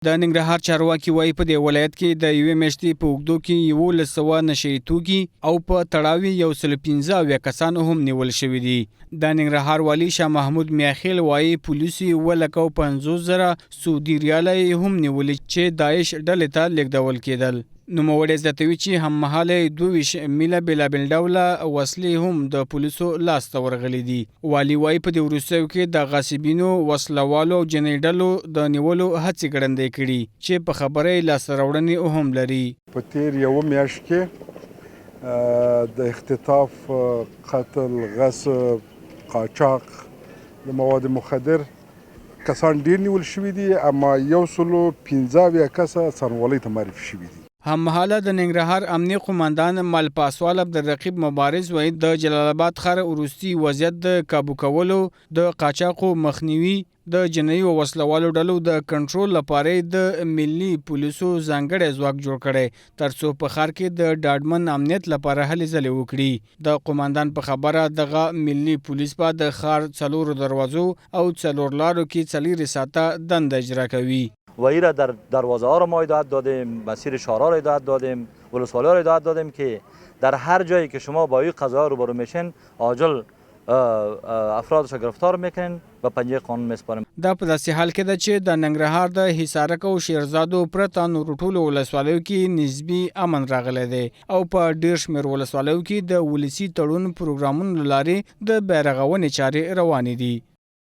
د ننګرهار چارواکي وایي په دې ولایت کې د یوې میاشتې په اوږدو کې 1100 نشهیي توکي او په تړاو 115 کسان هم نیول شوي دي. د ننګرهار والي شاه محمود میاخیل وایي پولیسو 150,000 سعودي ریاله هم نیولي چې داعش ډلې ته لیږدول کېدل. نوموړی زیاتوي چې هممهاله 22 میله بېلابېل ډوله وسلې هم د پولیسو لاسته ورغلي دي. والي وایي په دې وروستیو کې د غاصبینو، وسلوالو او جنایي ډلو د نیولو هڅې ګړندۍ کړي چې په خبره یې لاسته راوړنې هم لري. په تېر یوه میاشت کې د اختطاف، قتل، غصب، قاچاق د مواد مخدر کسان ډېر نیول شوي دي، اما 115 کسه څارنوالۍ ته معرفي شوي دي. هممهاله د ننګرهار امنیه قماندان مل پاسوال عبدالرقیب مبارز وایي د جلال آباد ښار وروستي وضعیت د کابو کولو، د قاچاقو مخنیوي، د جنایي او وسلوالو ډلو د کنټرول لپاره د ملي پولیسو ځانګړی ځواک جوړ کړی ترڅو په ښار کې د ډاډمن امنیت لپاره هلې ځلې وکړي. د قماندان په خبره دغه ملي پولیس به د ښار 4 دروازو او 4 لارو کې 4 ساعته دنده اجرا کوي. و این را در دروازه ها را ما هدایت دادیم، مسیر شهرها را هدایت دادیم، ولسوالی ها را هدایت دادیم که در هر جایی که شما با این قضایا روبرو میشین عاجل افرادش گرفتار میکنین و پنجه قانون میسپاریم. دا په داسې حال کې ده چې د ننګرهار د حصارک او شیرزادو پرته نورو ټولو ولسوالیو کې نسبي امن راغلی دی او په ډېر شمېر ولسوالیو کې د ولسي تړون پروګرامونو له لارې د بیارغونې چارې روانې دي.